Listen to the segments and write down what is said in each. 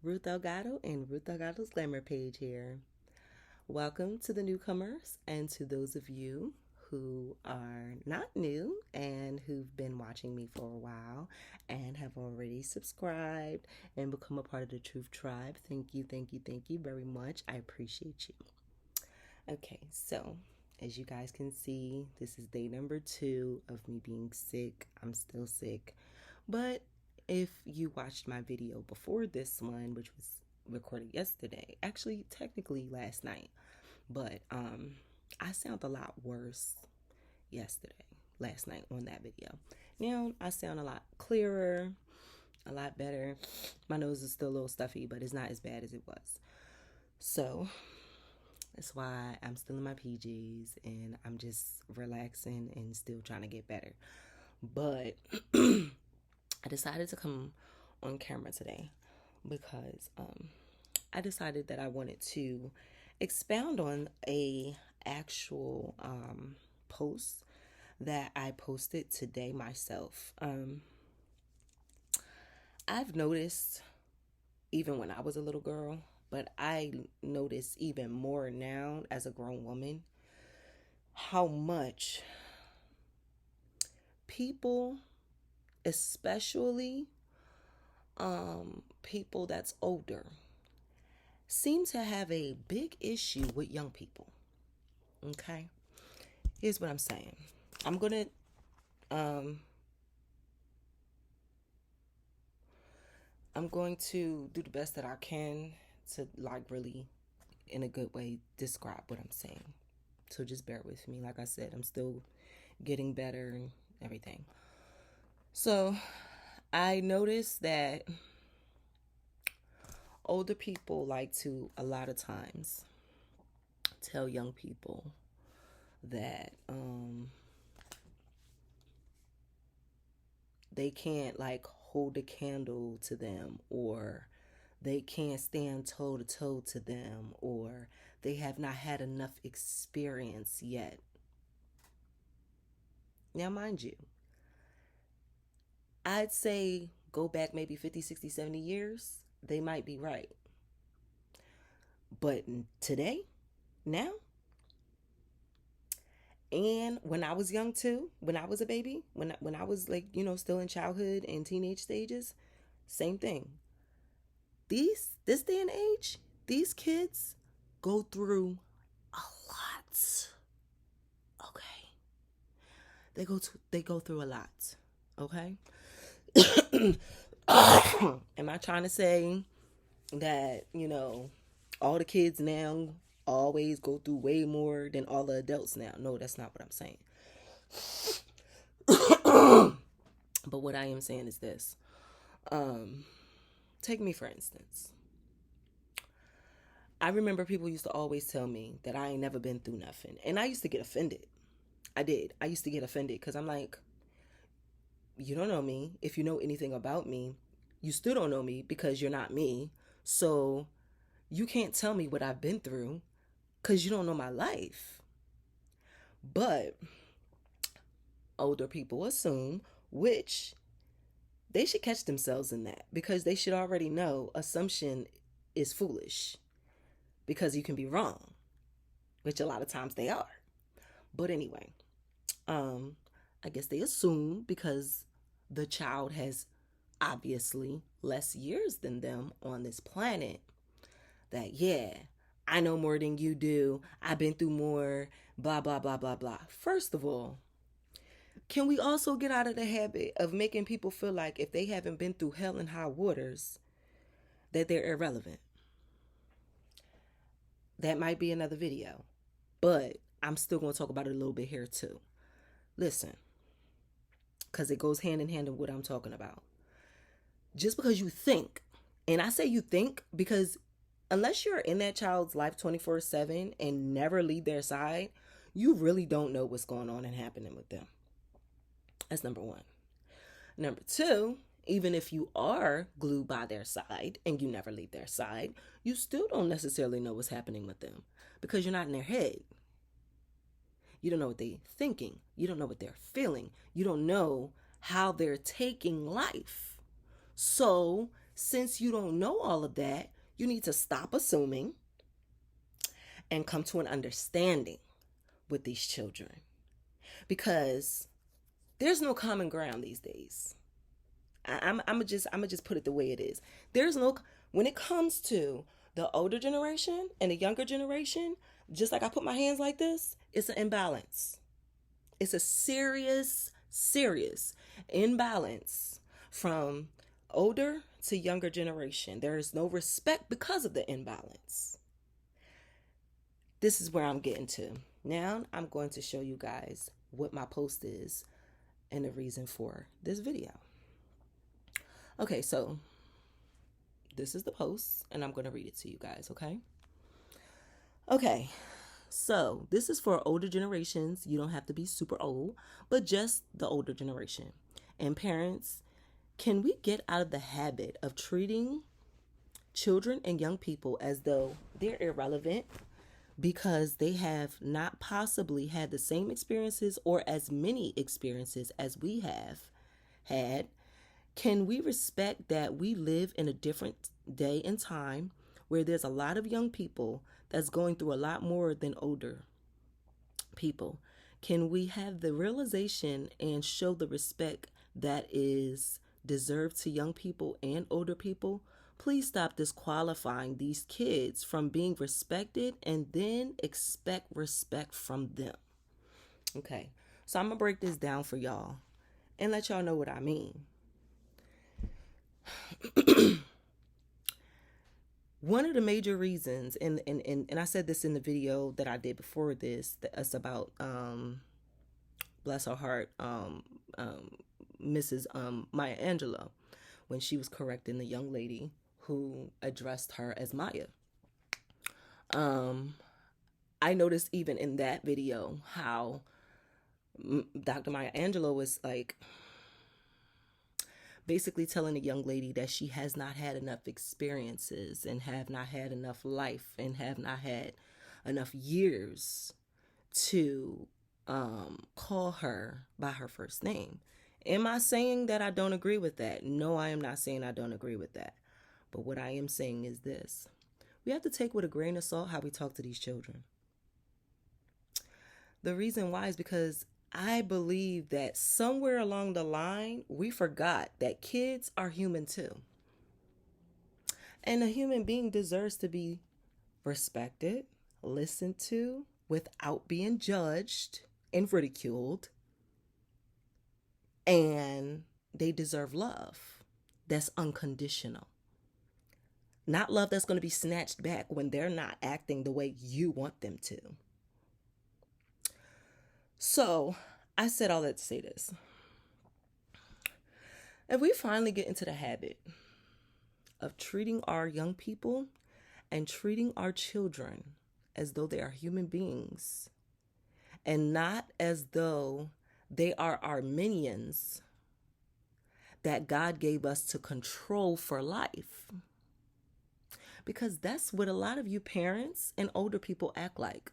Ruth Delgado and Ruth Delgado's Glamour page here. Welcome to the newcomers and to those of you who are not new and who've been watching me for a while and have already subscribed and become a part of the Truth Tribe. Thank you very much. I appreciate you. Okay, so as you guys can see, this is day number 2 of me being sick. I'm still sick. But if you watched my video before this one, which was recorded yesterday, actually technically last night, but I sound a lot worse last night on that video. Now I sound a lot clearer, a lot better. My nose is still a little stuffy, but it's not as bad as it was. So that's why I'm still in my PJs and I'm just relaxing and still trying to get better. But I decided to come on camera today because I decided that I wanted to expound on a actual post that I posted today myself. I've noticed even when I was a little girl, but I notice even more now as a grown woman how much people, especially people that's older, seem to have a big issue with young people. Okay, here's what I'm saying. I'm gonna I'm going to do the best that I can to really in a good way describe what I'm saying. So just bear with me. Like I said, I'm still getting better and everything. So I noticed that older people like to a lot of times tell young people that they can't like hold a candle to them, or they can't stand toe to toe to them, or they have not had enough experience yet. Now, mind you, I'd say go back maybe 50, 60, 70 years, they might be right. But today, now, and when I was young too, when I was a baby, when I was like, still in childhood and teenage stages, same thing. This day and age, these kids go through a lot. Okay. They go through a lot. Okay? Am I trying to say that, all the kids now always go through way more than all the adults now? No, that's not what I'm saying. But what I am saying is this. Take me for instance. I remember people used to always tell me that I ain't never been through nothing. And I used to get offended. I did. I used to get offended because I'm like, you don't know me. If you know anything about me, you still don't know me because you're not me. So you can't tell me what I've been through because you don't know my life. But older people assume, which they should catch themselves in that, because they should already know assumption is foolish because you can be wrong, which a lot of times they are. But anyway, I guess they assume because the child has obviously less years than them on this planet that, yeah, I know more than you do. I've been through more, blah, blah, blah, blah, blah. First of all, can we also get out of the habit of making people feel like if they haven't been through hell and high waters, that they're irrelevant? That might be another video, but I'm still going to talk about it a little bit here too. Listen, because it goes hand in hand with what I'm talking about. Just because you think, and I say you think because unless you're in that child's life 24/7 and never leave their side, you really don't know what's going on and happening with them. That's number one. Number two, even if you are glued by their side and you never leave their side, you still don't necessarily know what's happening with them because you're not in their head. You don't know what they're thinking. You don't know what they're feeling. You don't know how they're taking life. So Since you don't know all of that, you need to stop assuming and come to an understanding with these children, because there's no common ground these days. I'm just put it the way it is. There's no, when it comes to the older generation and the younger generation, just like I put my hands like this, it's an imbalance. It's a serious, serious imbalance from older to younger generation. There is no respect because of the imbalance. This is where I'm getting to. Now I'm going to show you guys what my post is and the reason for this video. Okay, so this is the post and I'm going to read it to you guys, okay? Okay, so this is for older generations. You don't have to be super old, but just the older generation. And parents, can we get out of the habit of treating children and young people as though they're irrelevant because they have not possibly had the same experiences or as many experiences as we have had? Can we respect that we live in a different day and time where there's a lot of young people that's going through a lot more than older people? Can we have the realization and show the respect that is deserved to young people and older people? Please stop disqualifying these kids from being respected and then expect respect from them. Okay, so I'm going to break this down for y'all and let y'all know what I mean. One of the major reasons, and I said this in the video that I did before this, that's about, bless her heart, Mrs. Maya Angelou, when she was correcting the young lady who addressed her as Maya. I noticed even in that video how Dr. Maya Angelou was like basically telling a young lady that she has not had enough experiences and have not had enough life and have not had enough years to call her by her first name. Am I saying that I don't agree with that? No, I am not saying I don't agree with that. But what I am saying is this. We have to take with a grain of salt how we talk to these children. The reason why is because I believe that somewhere along the line, we forgot that kids are human too. And a human being deserves to be respected, listened to, without being judged and ridiculed. And they deserve love that's unconditional. Not love that's going to be snatched back when they're not acting the way you want them to. So I said all that to say this. If we finally get into the habit of treating our young people and treating our children as though they are human beings and not as though they are our minions that God gave us to control for life. Because that's what a lot of you parents and older people act like.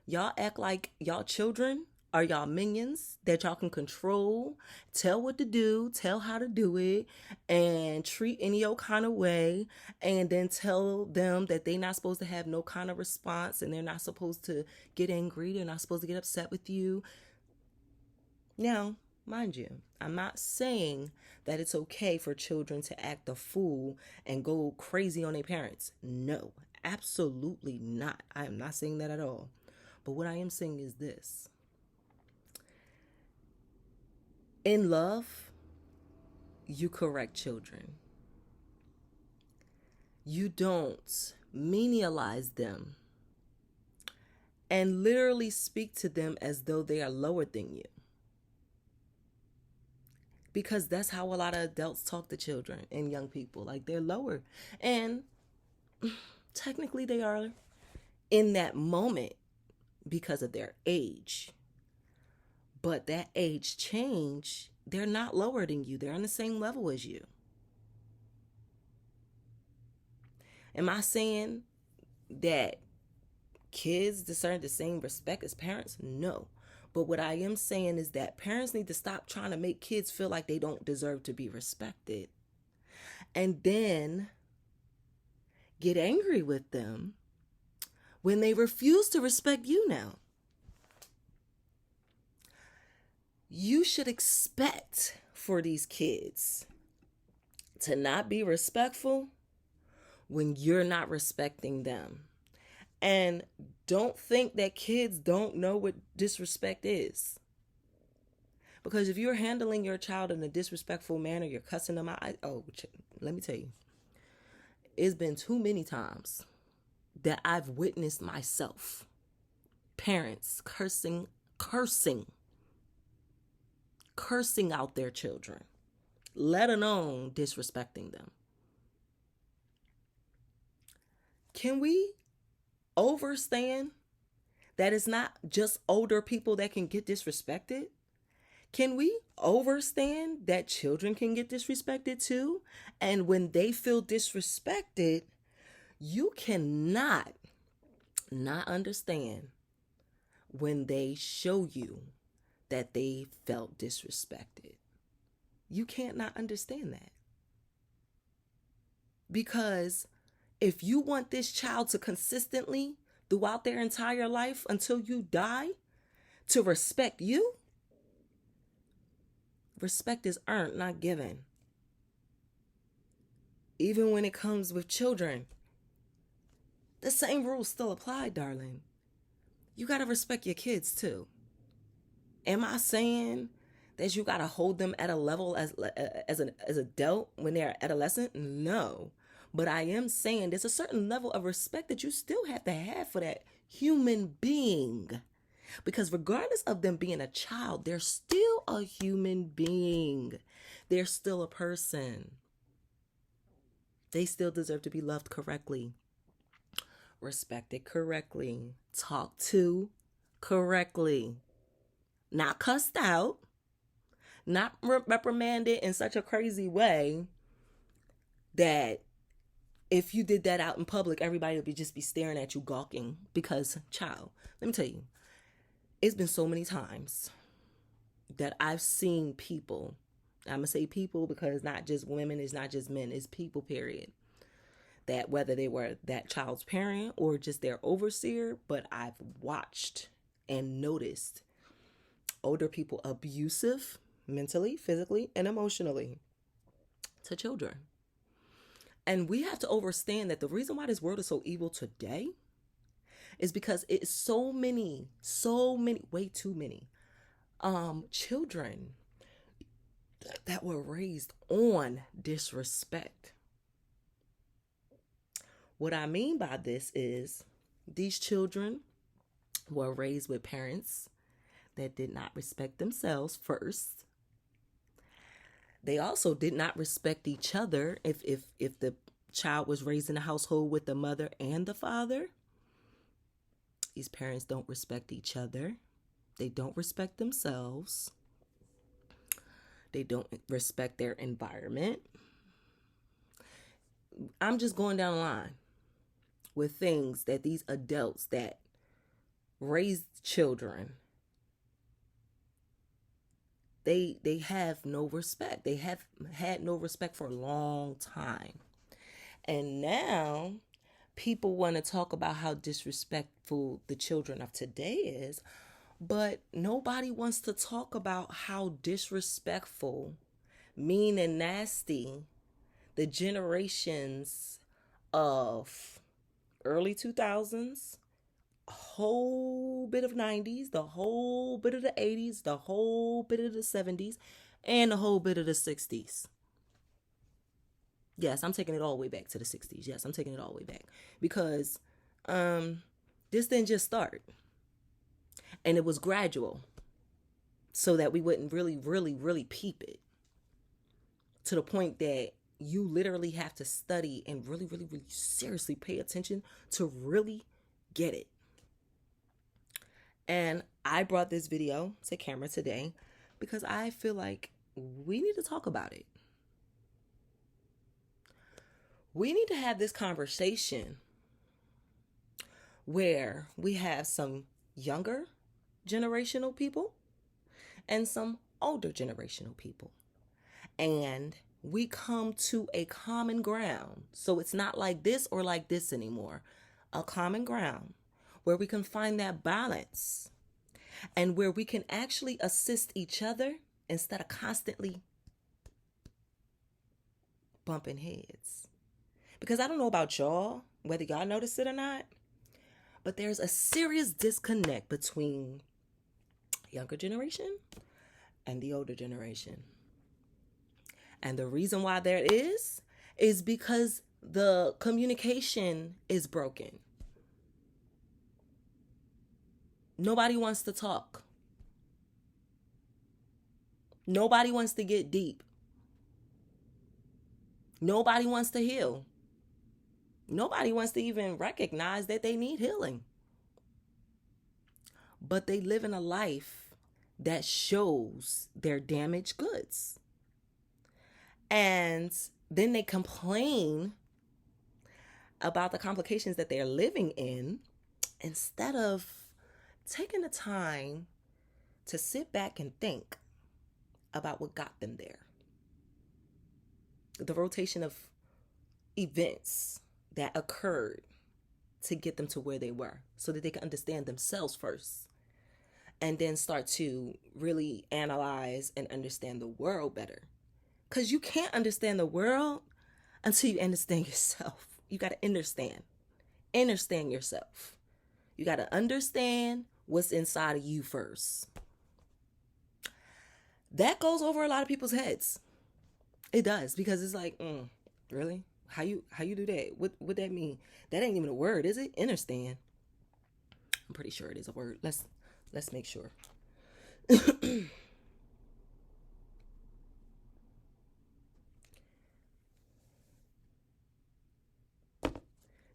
Y'all act like y'all children are y'all minions that y'all can control, tell what to do, tell how to do it, and treat any old kind of way, and then tell them that they're not supposed to have no kind of response and they're not supposed to get angry, they're not supposed to get upset with you. Now, mind you, I'm not saying that it's okay for children to act a fool and go crazy on their parents. No, absolutely not. I am not saying that at all. But what I am saying is this. In love, you correct children. You don't menialize them and literally speak to them as though they are lower than you. Because that's how a lot of adults talk to children and young people, like they're lower. And technically they are in that moment because of their age. But that age change, they're not lower than you. They're on the same level as you. Am I saying that kids deserve the same respect as parents? No. But what I am saying is that parents need to stop trying to make kids feel like they don't deserve to be respected. and then get angry with them when they refuse to respect you now. You should expect for these kids to not be respectful when you're not respecting them. And don't think that kids don't know what disrespect is. Because if you're handling your child in a disrespectful manner, you're cussing them out. Let me tell you, it's been too many times that I've witnessed myself, parents cursing out their children, let alone disrespecting them. Can we understand that it's not just older people that can get disrespected? Can we understand that children can get disrespected too? And when they feel disrespected, you cannot not understand when they show you that they felt disrespected. You can't not understand that. Because if you want this child to consistently, throughout their entire life until you die, to respect you, respect is earned, not given. Even when it comes with children, the same rules still apply, darling. You got to respect your kids too. Am I saying that you got to hold them at a level as an adult when they're adolescent? No. But I am saying there's a certain level of respect that you still have to have for that human being. Because regardless of them being a child, they're still a human being. They're still a person. They still deserve to be loved correctly, respected correctly, talked to correctly, not cussed out, not reprimanded in such a crazy way that if you did that out in public, everybody would just be staring at you gawking. Because, child, let me tell you, it's been so many times that I've seen people, I'm going to say people because not just women, it's not just men, it's people, period. That whether they were that child's parent or just their overseer, but I've watched and noticed older people abusive mentally, physically, and emotionally to children. And we have to understand that the reason why this world is so evil today is because it's so many, way too many children that were raised on disrespect. What I mean by this is these children were raised with parents that did not respect themselves first. They also did not respect each other. If the child was raised in a household with the mother and the father, these parents don't respect each other. They don't respect themselves. They don't respect their environment. I'm just going down the line with things that these adults that raised children, they have no respect. They have had no respect for a long time. And now people want to talk about how disrespectful the children of today is, but nobody wants to talk about how disrespectful, mean, and nasty the generations of early 2000s, a whole bit of 90s, the whole bit of the 80s, the whole bit of the 70s, and the whole bit of the 60s. Yes, I'm taking it all the way back to the 60s. Yes, I'm taking it all the way back. Because this didn't just start. And it was gradual. So that we wouldn't really peep it. To the point that you literally have to study and really seriously pay attention to really get it. And I brought this video to camera today because I feel like we need to talk about it. We need to have this conversation where we have some younger generational people and some older generational people. And we come to a common ground. So it's not like this or like this anymore. A common ground where we can find that balance and where we can actually assist each other instead of constantly bumping heads. Because I don't know about y'all, whether y'all notice it or not, but there's a serious disconnect between younger generation and the older generation. And the reason why there is because the communication is broken. Nobody wants to talk. Nobody wants to get deep. Nobody wants to heal. Nobody wants to even recognize that they need healing. But they live in a life that shows their damaged goods. And then they complain about the complications that they're living in instead of taking the time to sit back and think about what got them there. The rotation of events that occurred to get them to where they were so that they can understand themselves first and then start to really analyze and understand the world better. Because you can't understand the world until you understand yourself. You got to understand yourself. You got to understand what's inside of you first. That goes over a lot of people's heads. It does, because it's like, really? How you do that? What that mean? That ain't even a word, is it? Understand. I'm pretty sure it is a word. Let's make sure.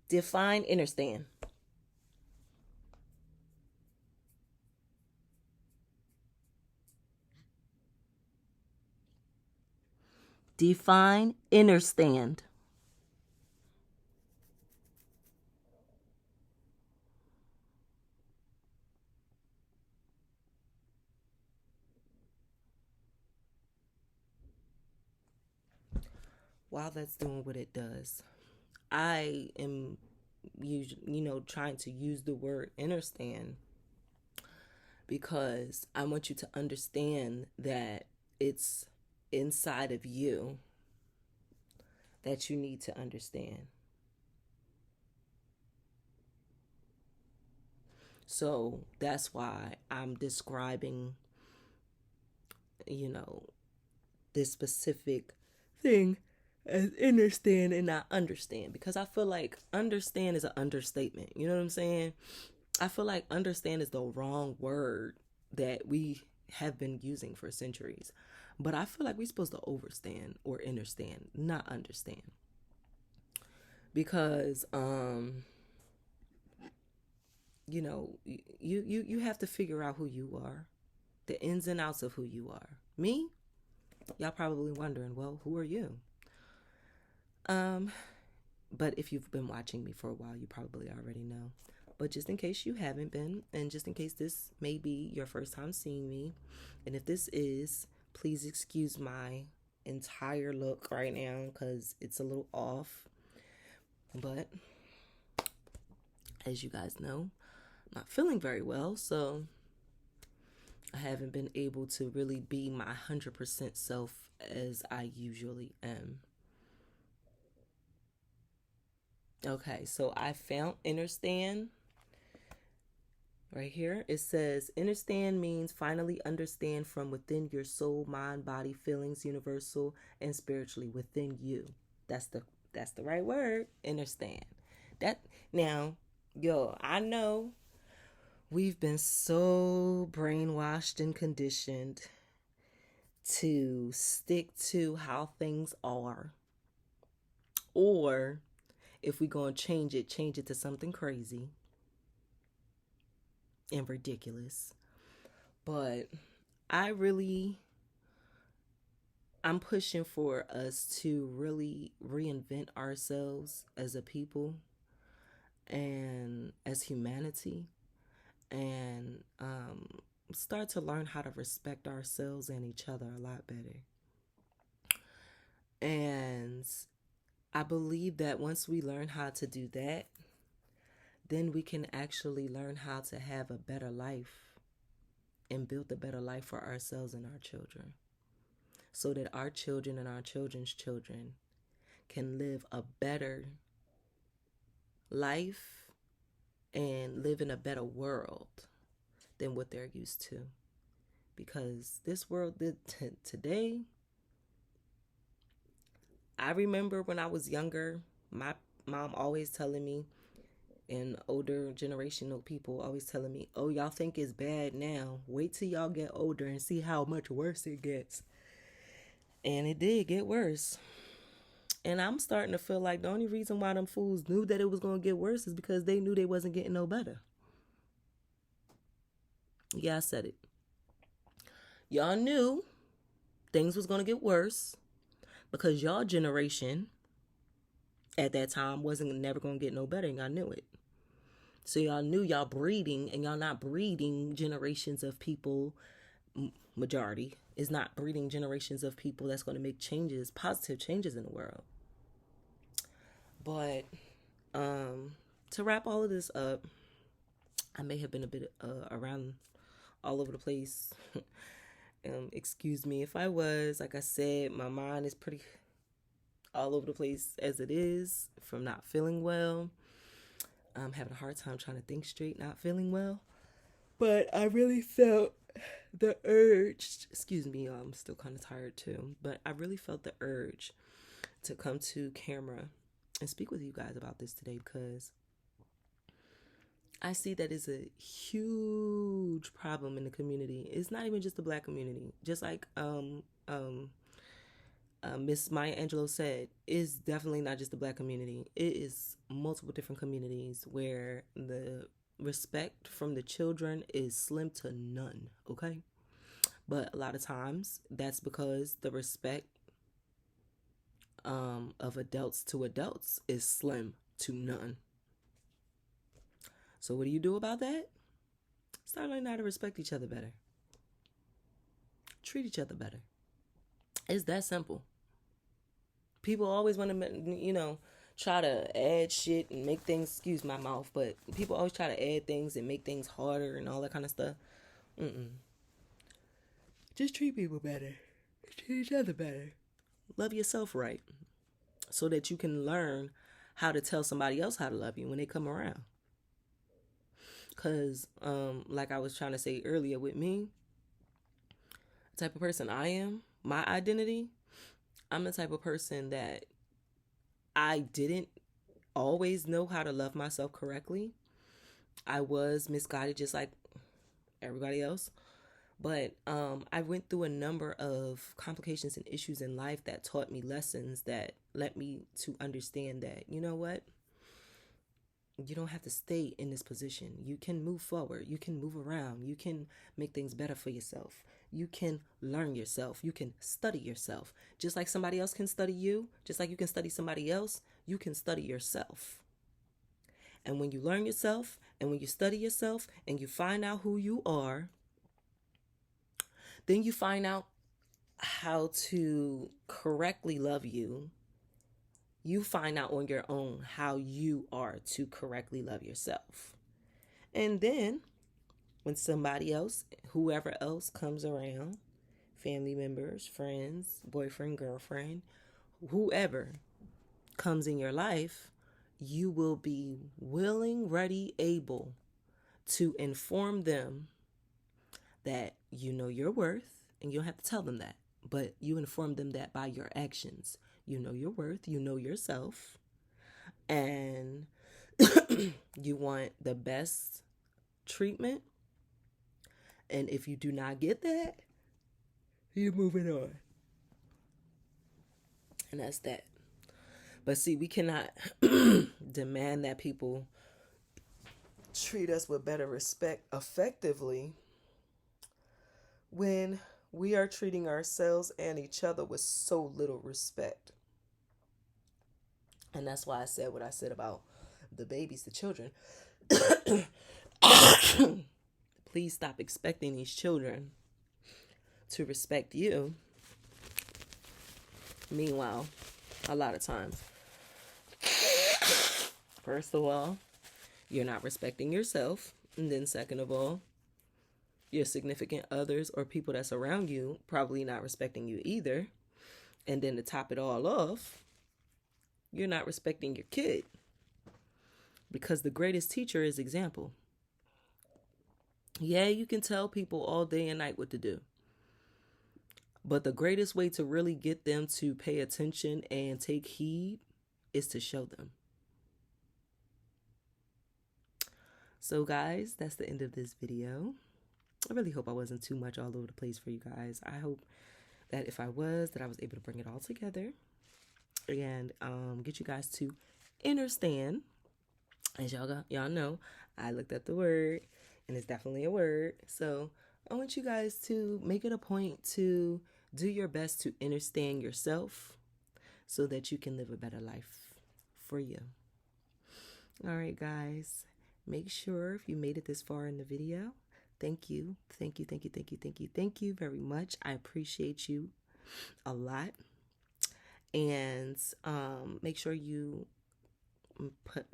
Define understand. Define understand. While that's doing what it does, I am trying to use the word understand because I want you to understand that it's inside of you that you need to understand. So that's why I'm describing, this specific thing as understand and not understand, because I feel like understand is an understatement. You know what I'm saying? I feel like understand is the wrong word that we have been using for centuries. But I feel like we're supposed to overstand or understand, not understand. Because you have to figure out who you are, the ins and outs of who you are. Me? Y'all probably wondering, well, who are you? But if you've been watching me for a while, you probably already know. But just in case you haven't been, and just in case this may be your first time seeing me, and if this is, please excuse my entire look right now because it's a little off. But as you guys know, I'm not feeling very well, so I haven't been able to really be my 100% self as I usually am. Okay, so I found understand right here. It says understand means finally understand from within your soul, mind, body, feelings, universal and spiritually within you. That's the right word. Understand. That now, I know we've been so brainwashed and conditioned to stick to how things are, or if we're going to change it to something crazy and ridiculous. But I'm pushing for us to really reinvent ourselves as a people and as humanity, and start to learn how to respect ourselves and each other a lot better. And I believe that once we learn how to do that, then we can actually learn how to have a better life and build a better life for ourselves and our children, so that our children and our children's children can live a better life and live in a better world than what they're used to. Because this world today, I remember when I was younger, my mom always telling me, and older generational people always telling me, oh, y'all think it's bad now. Wait till y'all get older and see how much worse it gets. And it did get worse. And I'm starting to feel like the only reason why them fools knew that it was going to get worse is because they knew they wasn't getting no better. Yeah, I said it. Y'all knew things was going to get worse because y'all generation at that time wasn't never going to get no better, and y'all knew it. So y'all knew y'all breeding, and y'all not breeding generations of people, majority is not breeding generations of people that's going to make changes, positive changes in the world. But to wrap all of this up, I may have been a bit around all over the place. Excuse me if I was. Like I said, my mind is pretty all over the place as it is from not feeling well. I'm having a hard time trying to think straight, not feeling well. But I really felt the urge, excuse me, I'm still kind of tired too, but I really felt the urge to come to camera and speak with you guys about this today, because I see that it's a huge problem in the community. It's not even just the Black community. Just like Miss Maya Angelou said, it's definitely not just the Black community. It is multiple different communities where the respect from the children is slim to none, okay? But a lot of times that's because the respect of adults to adults is slim to none. So what do you do about that? Start learning how to respect each other better. Treat each other better. It's that simple. People always want to, try to add shit and make things, excuse my mouth, but people always try to add things and make things harder and all that kind of stuff. Just treat people better. Treat each other better. Love yourself right, so that you can learn how to tell somebody else how to love you when they come around. Because, like I was trying to say earlier with me, the type of person I am, my identity, I'm the type of person that I didn't always know how to love myself correctly. I was misguided just like everybody else. But I went through a number of complications and issues in life that taught me lessons that led me to understand that, you know what? You don't have to stay in this position. You can move forward. You can move around. You can make things better for yourself. You can learn yourself. You can study yourself. Just like somebody else can study you, just like you can study somebody else, you can study yourself. And when you learn yourself, and when you study yourself, and you find out who you are, then you find out how to correctly love you. You find out on your own how you are to correctly love yourself. And then when somebody else, whoever else comes around, family members, friends, boyfriend, girlfriend, whoever comes in your life, you will be willing, ready, able to inform them that you know your worth, and you don't have to tell them that, but you inform them that by your actions. You know your worth, you know yourself, and you want the best treatment. And if you do not get that, you're moving on. And that's that. But see, we cannot demand that people treat us with better respect effectively when we are treating ourselves and each other with so little respect. And that's why I said what I said about the babies, the children. Please stop expecting these children to respect you Meanwhile, a lot of times, first of all, you're not respecting yourself. And then second of all, your significant others or people that's around you probably not respecting you either. And then to top it all off, you're not respecting your kid. Because the greatest teacher is example. Yeah, you can tell people all day and night what to do. But the greatest way to really get them to pay attention and take heed is to show them. So guys, that's the end of this video. I really hope I wasn't too much all over the place for you guys. I hope that if I was, that I was able to bring it all together and get you guys to understand. As y'all know, I looked up the word, and it's definitely a word. So I want you guys to make it a point to do your best to understand yourself so that you can live a better life for you. All right, guys. Make sure if you made it this far in the video, thank you very much. I appreciate you a lot. And make sure you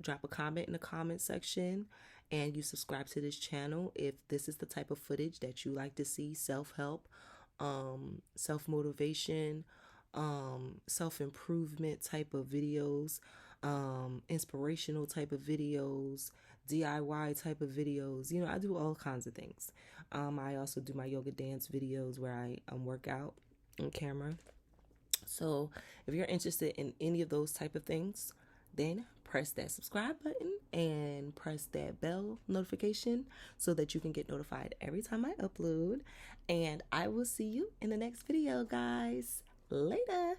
drop a comment in the comment section and you subscribe to this channel if this is the type of footage that you like to see. Self-help, self-motivation, self-improvement type of videos, inspirational type of videos, DIY type of videos. You know, I do all kinds of things. I also do my yoga dance videos where I work out on camera. So if you're interested in any of those type of things, then press that subscribe button and press that bell notification so that you can get notified every time I upload. And I will see you in the next video, guys. Later.